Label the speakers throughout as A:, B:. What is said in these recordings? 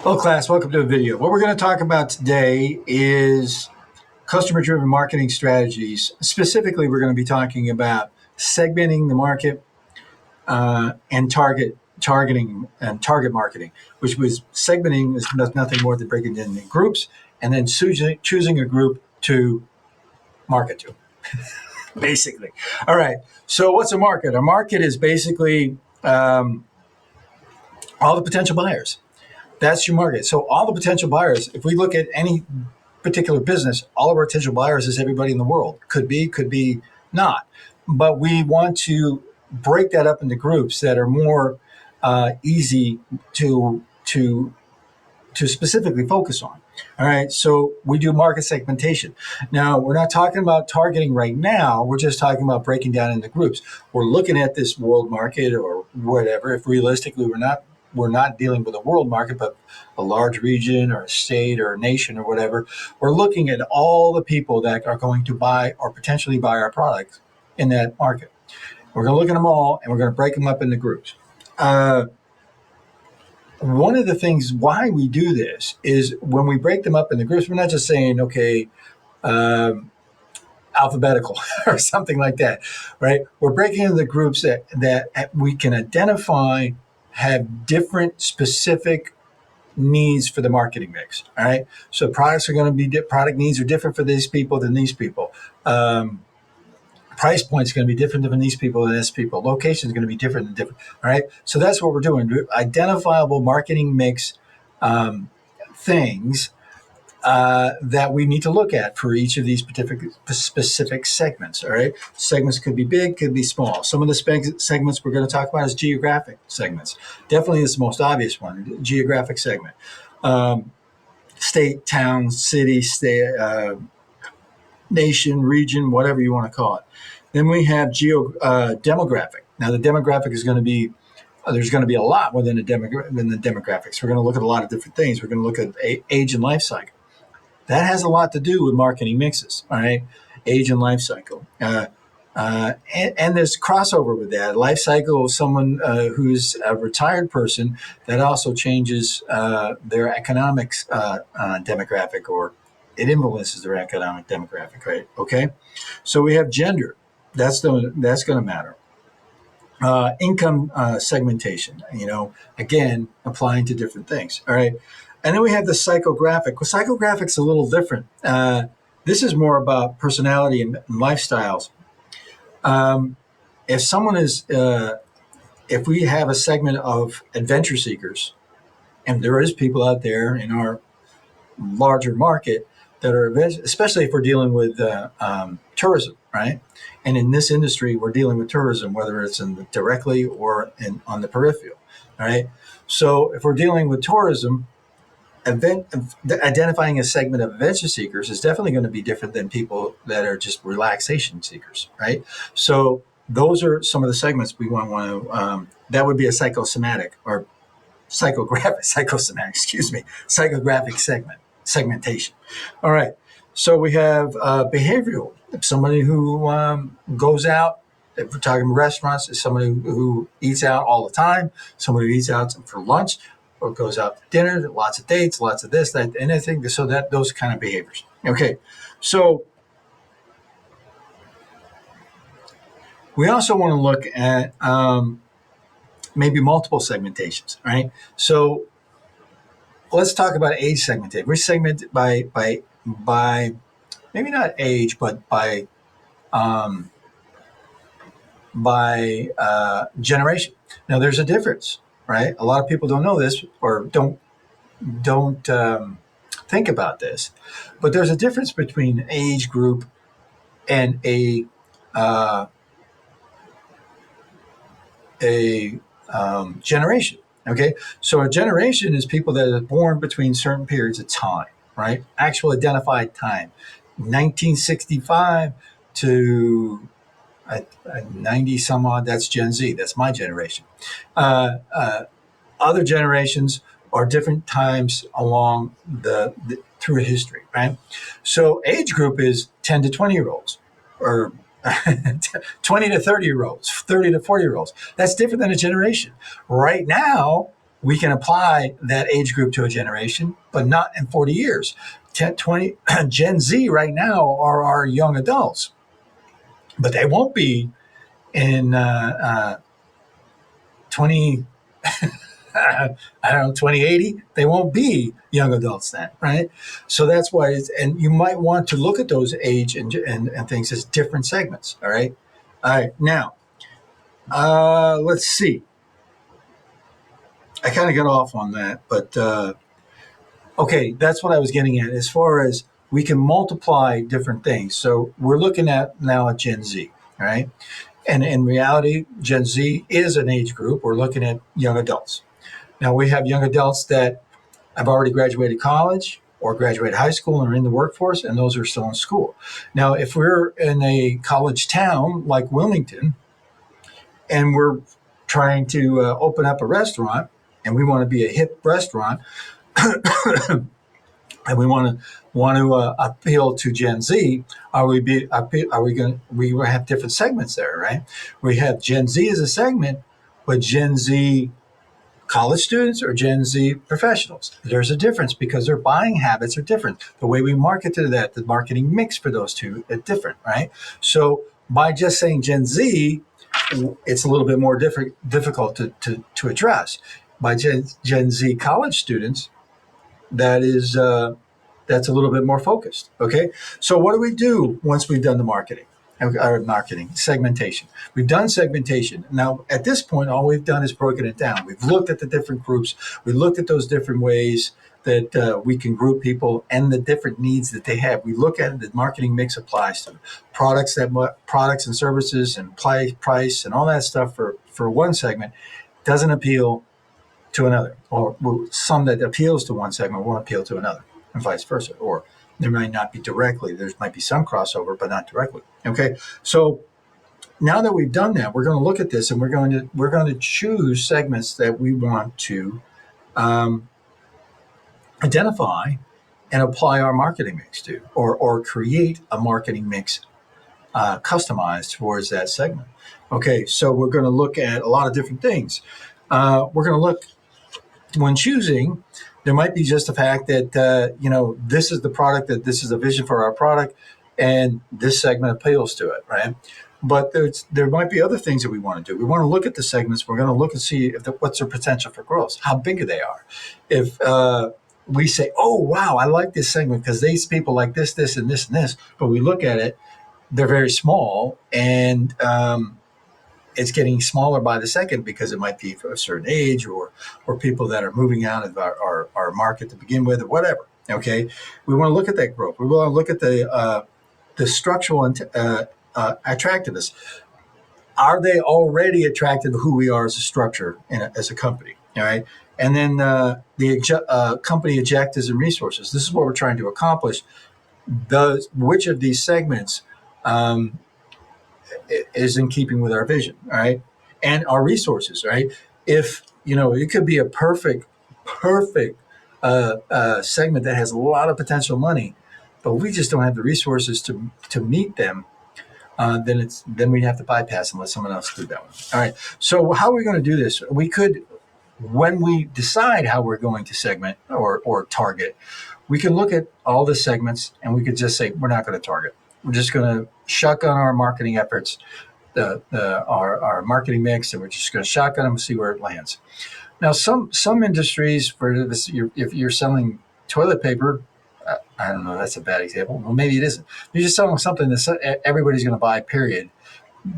A: Hello class, welcome to the video. What we're going to talk about today is customer-driven marketing strategies. Specifically, we're going to be talking about segmenting the market and targeting and target marketing, which was segmenting is nothing more than breaking it into groups and then choosing a group to market to, basically. All right, so what's a market? A market is basically all the potential buyers. That's your market. So all the potential buyers, if we look at any particular business, all of our potential buyers is everybody in the world. Could be not. But we want to break that up into groups that are more easy to specifically focus on. All right, so we do market segmentation. Now, we're not talking about targeting right now. We're just talking about breaking down into groups. We're looking at this world market or whatever. If realistically we're not dealing with a world market, but a large region or a state or a nation or whatever. We're looking at all the people that are going to buy or potentially buy our products in that market. We're going to look at them all, and we're going to break them up into groups. One of the things why we do this is when we break them up into groups, we're not just saying, okay, alphabetical or something like that, right? We're breaking into the groups that we can identify have different specific needs for the marketing mix. All right. So products are going to be product needs are different for these people than these people. Price points going to be different than these people than this people. Location is going to be different than different. All right. So that's what we're doing. Identifiable marketing mix things that we need to look at for each of these specific segments. All right. Segments could be big, could be small. Some of the segments we're going to talk about is geographic segments. Definitely is the most obvious one, geographic segment. State, town, city, state, nation, region, whatever you want to call it. Then we have demographic. Now the demographic is going to be there's going to be a lot within the demographics. We're going to look at a lot of different things. We're going to look at age and life cycle. That has a lot to do with marketing mixes, all right? Age and life cycle. And there's crossover with that. Life cycle of someone who's a retired person, that also changes their economics demographic, or it influences their economic demographic, right? Okay? So we have gender. That's going to matter. Income segmentation, again, applying to different things, all right? And then we have the psychographic. Well, psychographic's a little different. This is more about personality and lifestyles. If someone is, if we have a segment of adventure seekers, and there is people out there in our larger market that are, especially if we're dealing with tourism, right? And in this industry, we're dealing with tourism, whether it's directly or on the peripheral, all right? So if we're dealing with tourism, identifying a segment of adventure seekers is definitely going to be different than people that are just relaxation seekers, right? So those are some of the segments we want to, that would be a psychosomatic or psychographic segmentation. All right. So we have behavioral. Somebody who goes out, if we're talking restaurants, is somebody who eats out all the time, somebody who eats out for lunch, or goes out to dinner, lots of dates, lots of this, that, anything. So that those kind of behaviors. Okay, so we also want to look at maybe multiple segmentations, right? So let's talk about age segmentation. We segment by maybe not age, but by generation. Now, there's a difference, right? A lot of people don't know this or don't think about this, but there's a difference between an age group and a generation. Okay, so a generation is people that are born between certain periods of time, right? Actual identified time, 1965 to 90 some odd. That's Gen Z. That's my generation. Other generations are different times along through history, right? So age group is 10 to 20 year olds, or 20 to 30 year olds, 30 to 40 year olds. That's different than a generation. Right now, we can apply that age group to a generation, but not in 40 years. 10, 20, Gen Z right now are our young adults, but they won't be in 20, I don't know, 2080. They won't be young adults then, right? So that's why, and you might want to look at those age and things as different segments, all right? All right, now, let's see. I kind of got off on that, but okay, that's what I was getting at. As far as we can multiply different things. So we're looking at now at Gen Z, all right? And in reality, Gen Z is an age group. We're looking at young adults. Now we have young adults that have already graduated college or graduated high school and are in the workforce, and those are still in school. Now, if we're in a college town like Wilmington and we're trying to open up a restaurant and we want to be a hip restaurant, and we want to appeal to Gen Z, are we going we have different segments there, right? We have Gen Z as a segment, but Gen Z college students or Gen Z professionals. There's a difference because their buying habits are different. The way we market to that, the marketing mix for those two is different, right? So by just saying Gen Z, it's a little bit more difficult to address. By Gen Z college students, that is that's a little bit more focused. Okay, so what do we do once we've done the marketing? Our marketing segmentation. We've done segmentation. Now, at this point, all we've done is broken it down. We've looked at the different groups. We looked at those different ways that we can group people and the different needs that they have. We look at it, the marketing mix applies to products and services and price and all that stuff for one segment doesn't appeal to another, or some that appeals to one segment won't appeal to another, and vice versa. Or there might not be directly, there might be some crossover, but not directly. Okay, so now that we've done that, we're going to look at this and we're going to choose segments that we want to identify and apply our marketing mix to, or create a marketing mix customized towards that segment. Okay, so we're going to look at a lot of different things. We're going to look when choosing. There might be just the fact that this is the product, that this is a vision for our product, and this segment appeals to it, right? But there might be other things that we want to do. We want to look at the segments. We're going to look and see what's their potential for growth, how big they are. If we say, oh, wow, I like this segment because these people like this, this, and this, and this, but we look at it, they're very small, and it's getting smaller by the second because it might be for a certain age or people that are moving out of our market to begin with or whatever. Okay, we want to look at that growth. We want to look at the structural attractiveness. Are they already attracted to who we are as a structure and as a company? All right, and then the company objectives and resources. This is what we're trying to accomplish. Which of these segments is in keeping with our vision, all right, and our resources, right? If it could be a perfect segment that has a lot of potential money, but we just don't have the resources to meet them. Then we have to bypass and let someone else do that one. All right. So how are we going to do this? We could, when we decide how we're going to segment or target, we can look at all the segments and we could just say we're not going to target. We're just going to shotgun our marketing efforts, our marketing mix, and we're just going to shotgun them and see where it lands. Now, some industries, for this, if you're selling toilet paper, I don't know, that's a bad example. Well, maybe it isn't. You're just selling something that everybody's going to buy, period.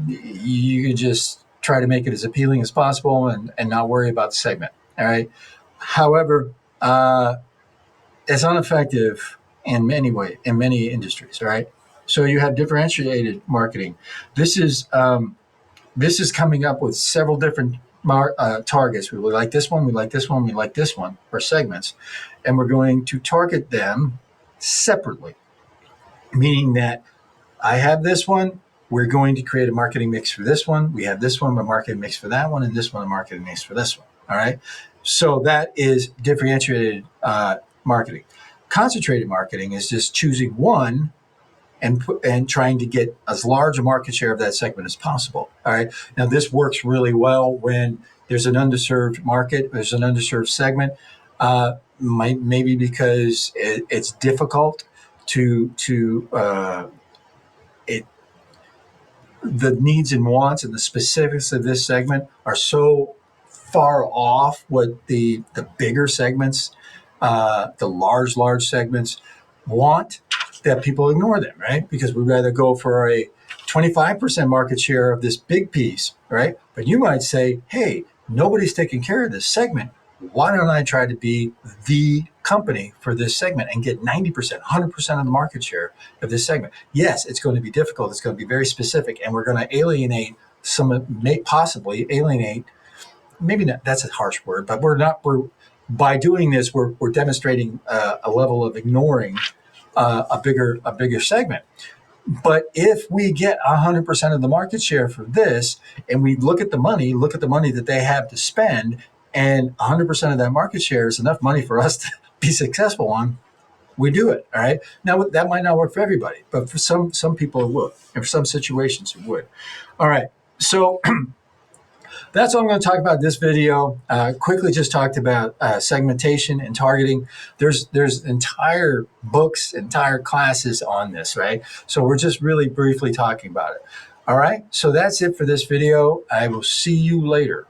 A: You can just try to make it as appealing as possible and not worry about the segment. All right. However, it's ineffective in many industries. All right. So you have differentiated marketing. This is coming up with several different targets. We like this one, we like this one, we like this one, or segments, and we're going to target them separately, meaning that I have this one, we're going to create a marketing mix for this one. We have this one, a marketing mix for that one, and this one, a marketing mix for this one. All right. So that is differentiated marketing. Concentrated marketing is just choosing one and trying to get as large a market share of that segment as possible. All right. Now, this works really well when there's an underserved market, there's an underserved segment, maybe because it's difficult to it the needs and wants and the specifics of this segment are so far off what the bigger segments, the large segments want, that people ignore them, right? Because we'd rather go for a 25% market share of this big piece, right? But you might say, hey, nobody's taking care of this segment. Why don't I try to be the company for this segment and get 90%, 100% of the market share of this segment? Yes, it's going to be difficult. It's going to be very specific, and we're going to alienate possibly alienate, maybe not, that's a harsh word, but by doing this, we're demonstrating a level of ignoring a bigger segment. But if we get 100% of the market share for this, and we look at the money that they have to spend, and 100% of that market share is enough money for us to be successful on, we do it. All right. Now, that might not work for everybody, but for some people it would, and for some situations it would. All right. So that's all I'm going to talk about in this video. Quickly just talked about segmentation and targeting. There's entire books, entire classes on this, right? So we're just really briefly talking about it. All right. So that's it for this video. I will see you later.